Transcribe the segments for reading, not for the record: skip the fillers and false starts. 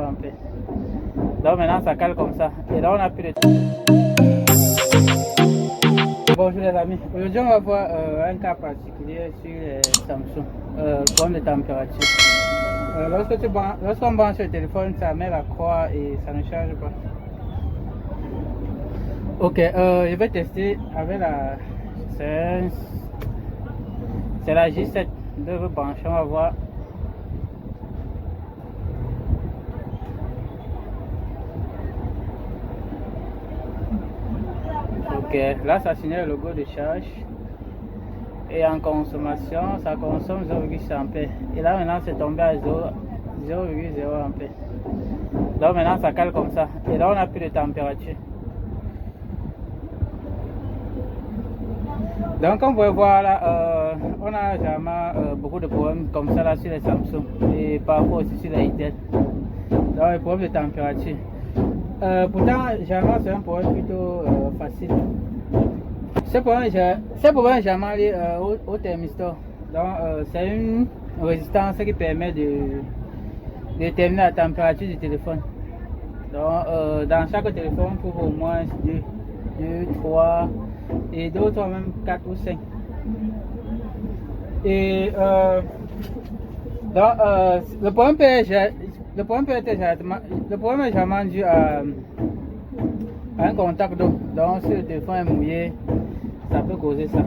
en paix. Donc maintenant ça cale comme ça. Et là on a plus de temps. Bonjour les amis. Aujourd'hui on va voir un cas particulier sur les Samsung. Problème de température. Lorsqu'on branche le téléphone, ça met la croix et ça ne charge pas. Ok, je vais tester avec la... C'est la J7 de brancher, on va voir. Ok, là ça signale le logo de charge. Et en consommation, ça consomme 0,6 ampères. Et là maintenant c'est tombé à 0,0 ampères. Donc maintenant ça cale comme ça. Et là on a plus de température. Donc comme vous pouvez voir là, on a généralement beaucoup de problèmes comme ça là sur les Samsung. Et parfois aussi sur les Itel. Donc les problèmes de température. Pourtant généralement c'est un problème plutôt facile. Ce problème est généralement lié au thermistor. Donc c'est une résistance qui permet de déterminer la température du téléphone. Donc dans chaque téléphone on trouve au moins 2, 3 et d'autres même 4 ou 5. Et donc le problème est généralement dû à un contact d'eau. Donc si le téléphone est mouillé, ça peut causer ça.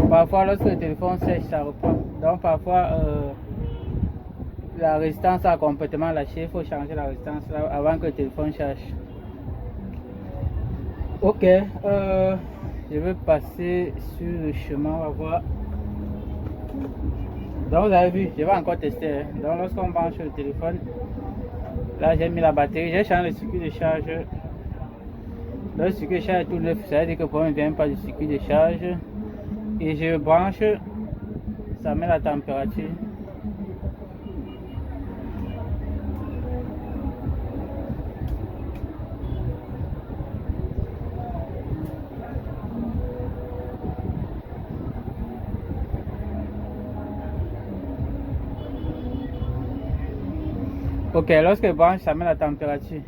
Parfois lorsque le téléphone sèche, ça reprend. Donc parfois la résistance a complètement lâché. Il faut changer la résistance là, avant que le téléphone charge. Ok, je vais passer sur le chemin, on va voir. Donc vous avez vu, je vais encore tester. Donc lorsqu'on branche le téléphone, là j'ai mis la batterie, j'ai changé le circuit de charge. Le circuit de charge est tout neuf, ça veut dire que le problème ne vient pas du circuit de charge. Et je branche, ça met la température. Ok, lorsque je branche, ça met la température.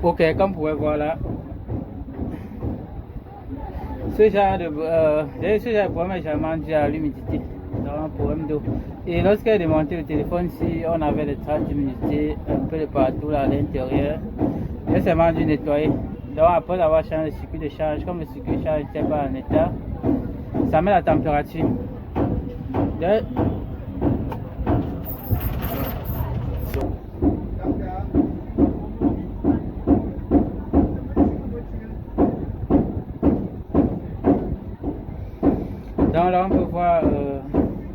Ok, comme vous pouvez voir là, ce genre de problème est généralement dû à l'humidité, donc un problème d'eau. Et lorsqu'il a démonté le téléphone, si on avait des traces d'humidité un peu de partout là, à l'intérieur, j'ai seulement dû nettoyer. Donc après avoir changé le circuit de charge, comme le circuit de charge n'était pas en état, ça met la température. Donc là on peut voir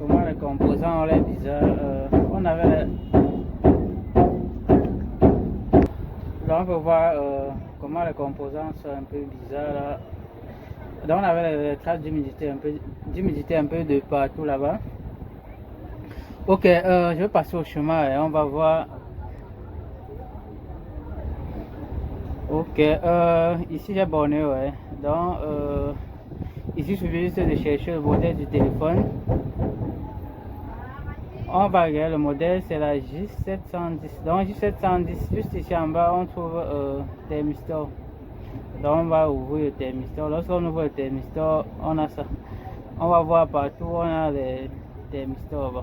comment les composants ont l'air bizarres. Là on peut voir comment les composants sont un peu bizarres là. Donc on avait les traces d'humidité un peu de partout là-bas. Ok, je vais passer au chemin et on va voir. Ok, ici j'ai borné, ouais. Donc ici il suffit juste de chercher le modèle du téléphone. On va regarder le modèle, c'est la J710. Donc J710, juste ici en bas on trouve thermistor. Donc on va ouvrir le thermistor. Lorsqu'on ouvre le thermistor, on a ça. On va voir partout, on a les thermistors. Bon,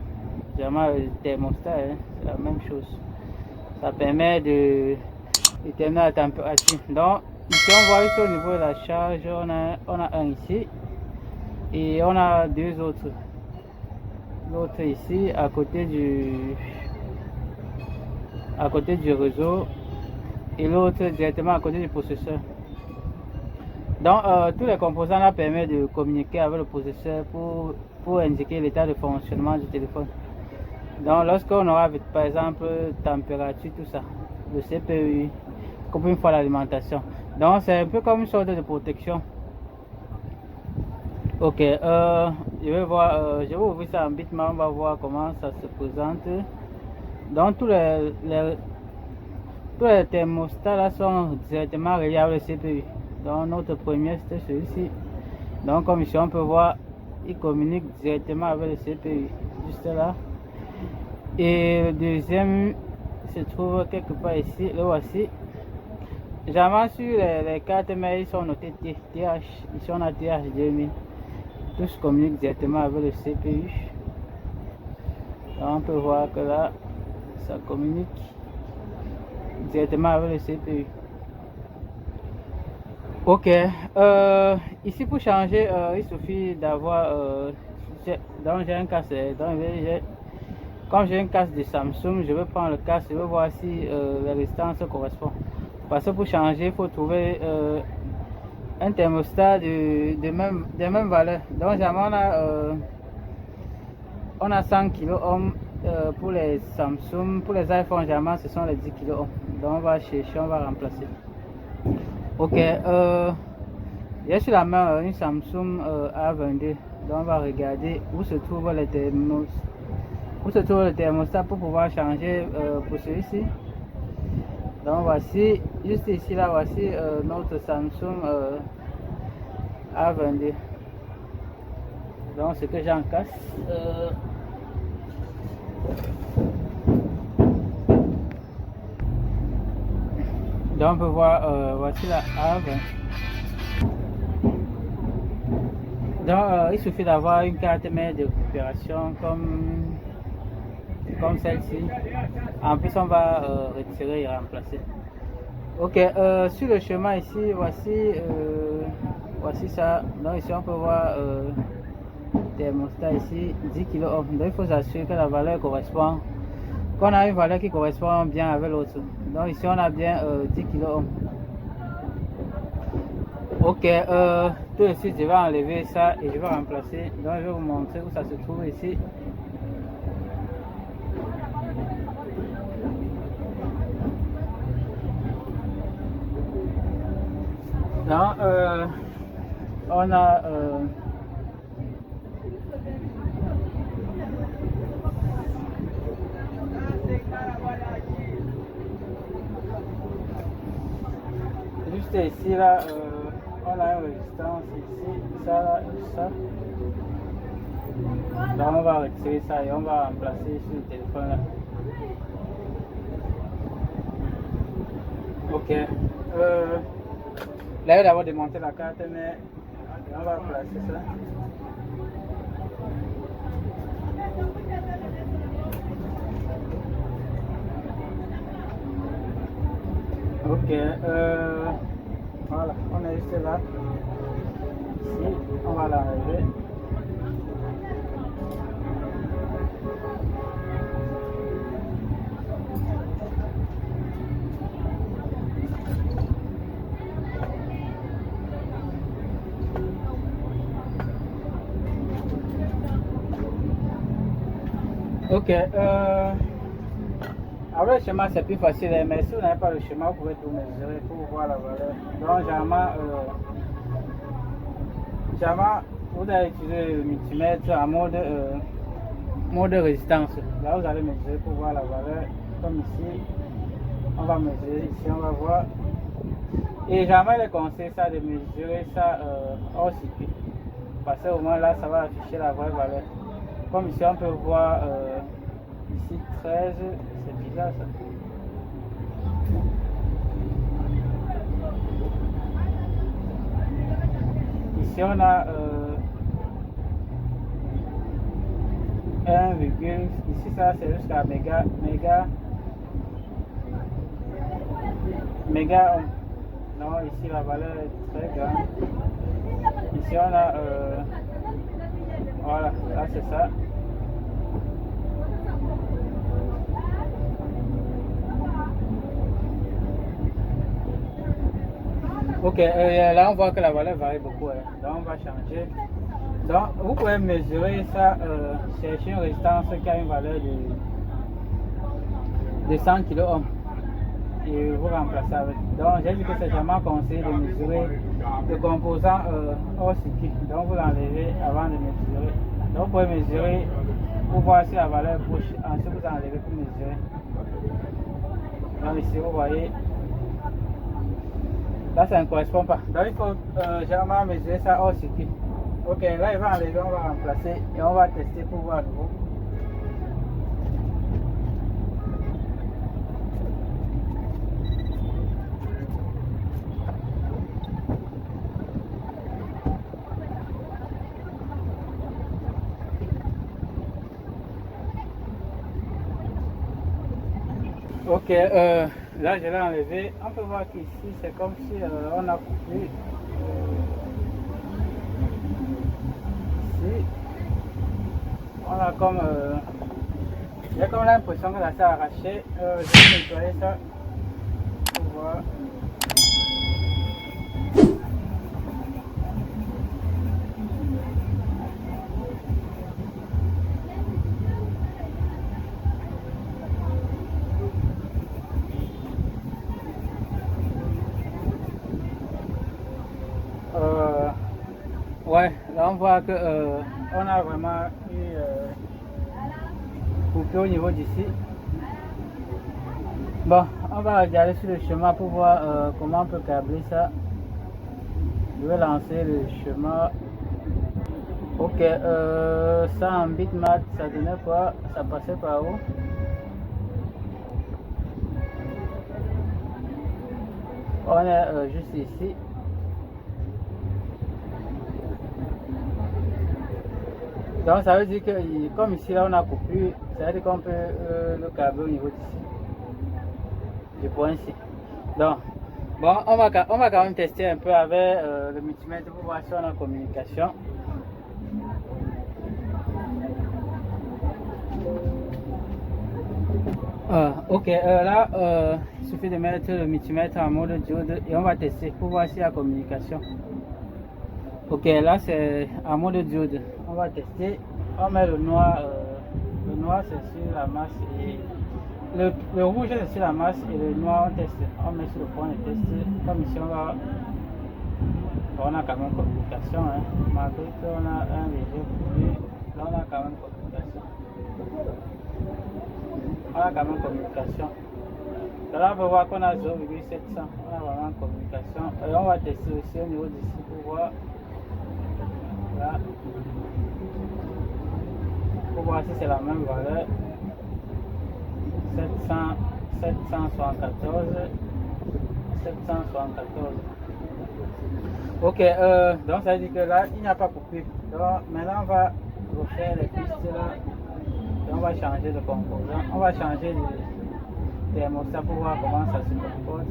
généralement le thermostat, hein, c'est la même chose. Ça permet de déterminer la température. Donc ici on voit juste au niveau de la charge, on a un ici et on a deux autres. L'autre ici à côté du réseau et l'autre directement à côté du processeur. Donc tous les composants là permettent de communiquer avec le processeur pour indiquer l'état de fonctionnement du téléphone. Donc lorsqu'on aura par exemple température, tout ça, le CPU, comme une fois l'alimentation. Donc c'est un peu comme une sorte de protection. Ok, je vais voir, je vais ouvrir ça en bitmap, on va voir comment ça se présente. Donc tous les thermostats là sont directement reliés avec le CPU. Donc notre premier c'était celui-ci. Donc comme ici on peut voir, il communique directement avec le CPU, juste là. Et le deuxième se trouve quelque part ici, le voici. Généralement sur les cartes mais ils sont notés TH, ici on a TH 2000. Tous communiquent directement avec le CPU. Donc on peut voir que là, ça communique directement avec le CPU. Ok, ici pour changer, il suffit d'avoir, donc j'ai un casque, comme j'ai un casque de Samsung, je vais prendre le casque, je vais voir si la résistance correspond. Parce que pour changer, il faut trouver un thermostat de même valeur. Donc généralement on a 100 kOhm pour les Samsung, pour les iPhones généralement ce sont les 10 kOhm. Donc on va chercher, on va remplacer. Ok, j'ai sur la main une Samsung A22. Donc on va regarder où se trouve le thermostat pour pouvoir changer pour celui-ci. Donc voici, juste ici là, voici notre Samsung A22. Donc ce que j'ai en casse. Donc on peut voir, voici la A20. Donc il suffit d'avoir une carte mère de récupération comme celle-ci. En plus on va retirer et remplacer. Ok, sur le chemin ici, voici ça. Donc ici on peut voir thermostat ici 10 kOhm. Donc il faut s'assurer que la valeur correspond, qu'on a une valeur qui correspond bien avec l'autre. Donc ici on a bien 10 kOhm. Ok, tout de suite je vais enlever ça et je vais remplacer. Donc je vais vous montrer où ça se trouve ici. Donc on a juste ici là, on a une résistance ici, ça là et ça. Donc on va retirer ça et on va remplacer sur le téléphone là. Ok, là il d'abord démonter la carte mais on va placer ça. Ok, voilà, on est juste là. Ici, on va l'enlever. Ok, avec le schéma c'est plus facile, mais si vous n'avez pas le schéma, vous pouvez tout mesurer pour voir la valeur. Donc généralement vous allez utiliser le multimètre en mode résistance. Là vous allez mesurer pour voir la valeur. Comme ici, on va mesurer, ici on va voir. Et généralement il est conseillé ça de mesurer ça hors circuit. Parce qu'au moins là ça va afficher la vraie valeur. Comme ici on peut voir ici 13, c'est bizarre ça. Ici on a 1, ici ça c'est jusqu'à méga ohm. Non, ici la valeur est très grande. Ici on a voilà, là c'est ça. Ok, là on voit que la valeur varie beaucoup, hein. Donc on va changer. Donc vous pouvez mesurer ça, chercher une résistance qui a une valeur de 100 kOhm et vous remplacez avec. Donc j'ai dit que c'est vraiment conseillé de mesurer le composant hors circuit. Donc vous l'enlevez avant de mesurer. Donc vous pouvez mesurer pour voir si la valeur est proche. Ensuite vous enlevez pour mesurer. Donc ici vous voyez, là ça ne correspond pas. Donc il faut généralement mesurer ça hors circuit. Ok, là il va enlever, on va remplacer et on va tester pour voir à nouveau. Ok, là je l'ai enlevé. On peut voir qu'ici c'est comme si on a coupé ici. On a comme j'ai comme l'impression que ça s'est arraché. Je vais nettoyer ça pour voir. Ouais, là on voit que on a vraiment eu coupé au niveau d'ici. Bon, on va regarder sur le chemin pour voir comment on peut câbler ça. Je vais lancer le chemin. Ok, ça en bitmap, ça donnait quoi? Ça passait par où? On est juste ici. Donc ça veut dire que comme ici là on a coupé, ça veut dire qu'on peut le câbler au niveau d'ici. Du point ici. Donc bon, on va quand même tester un peu avec le multimètre pour voir si on a communication. Ok, là il suffit de mettre le multimètre en mode diode et on va tester pour voir s'il y a communication. Ok, là c'est en mode diode. On va tester. On met le noir c'est sur la masse et le rouge c'est sur la masse et le noir on teste. On met sur le point de test. Comme ici on a quand même communication. Hein. Malgré qu'on a un léger coupé, là on a quand même communication. On a quand même communication. Là on peut voir qu'on a 0,700. On a vraiment communication. Et on va tester aussi au niveau d'ici pour voir. Là. Pour voir si c'est la même valeur. 774. Ok, donc ça veut dire que là il n'y a pas coupé. Donc maintenant on va refaire les pistes là. Et on va changer de composant. On va changer de thermostat pour voir comment ça se comporte.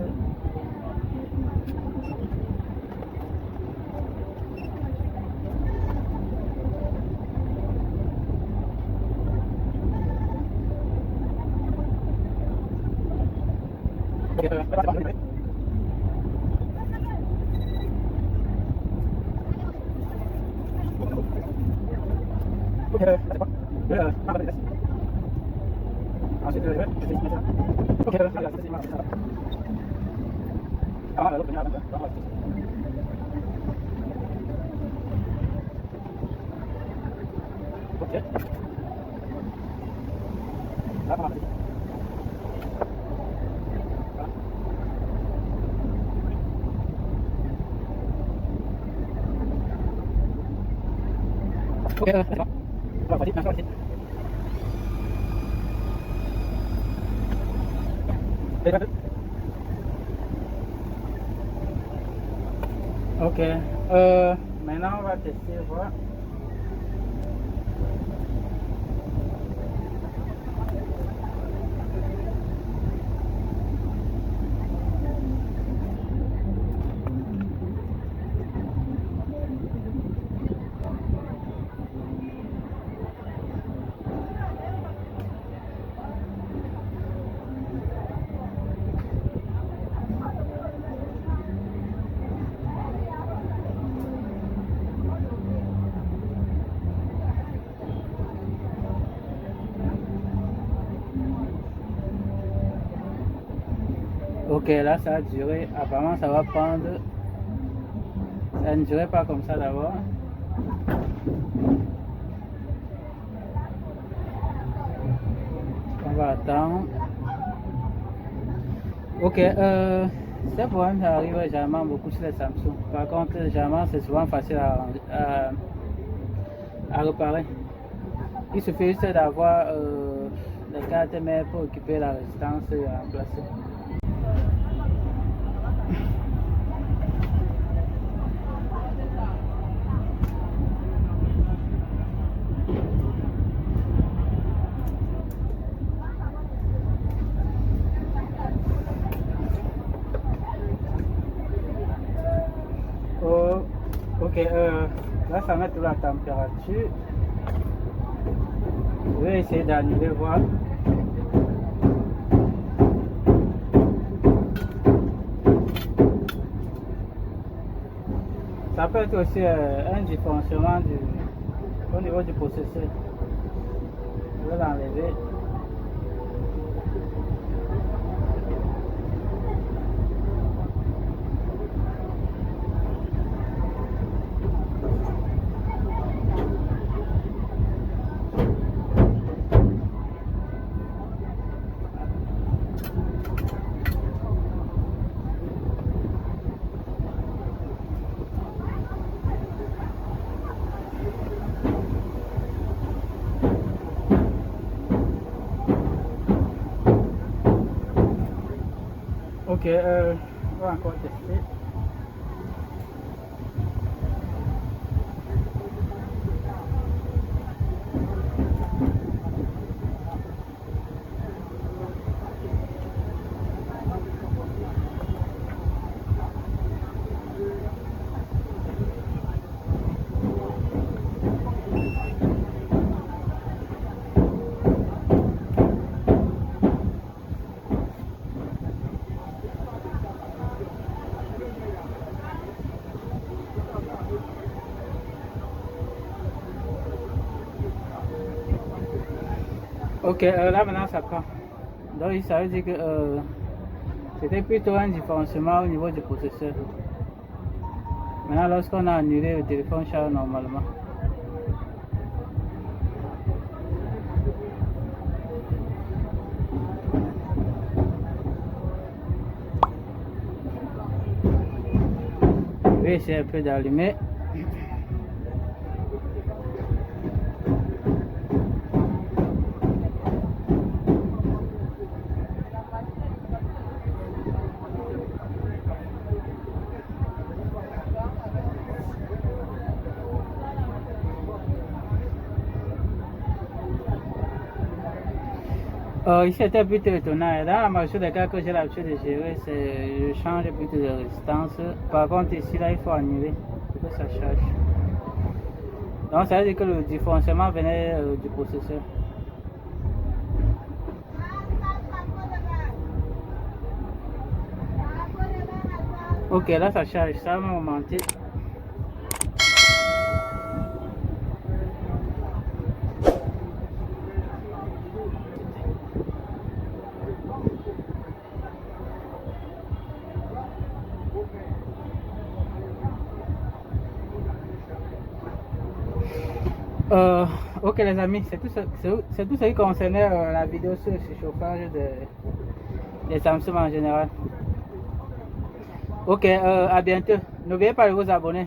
Ok, maintenant on va tester, voir. Ok, là ça a duré, apparemment ça va prendre Ça ne durait pas comme ça d'abord. On va attendre. Ok, ces problèmes ça arrive généralement beaucoup sur les Samsung. Par contre, généralement c'est souvent facile à réparer. Il suffit juste d'avoir les cartes mères pour occuper la résistance et remplacer. Oh, ok, là ça met la température. Je vais essayer d'annuler voir. Ça peut être aussi un dysfonctionnement au niveau du processeur. Je vais l'enlever. Ok, on va encore tester. Ok, là maintenant ça prend. Donc ça veut dire que c'était plutôt un dysfonctionnement au niveau du processeur. Maintenant lorsqu'on a annulé, le téléphone charge normalement. Je vais essayer un peu d'allumer. Ici c'était plutôt étonnant. Dans la majorité des cas que j'ai l'habitude de gérer, c'est je change plutôt de résistance. Par contre ici là il faut annuler pour que ça charge. Donc ça veut dire que le dysfonctionnement venait du processeur. Ok, là ça charge, ça va augmenter. Ok les amis, c'est tout ce qui concernait la vidéo sur le chauffage des Samsung en général. Ok, à bientôt. N'oubliez pas de vous abonner.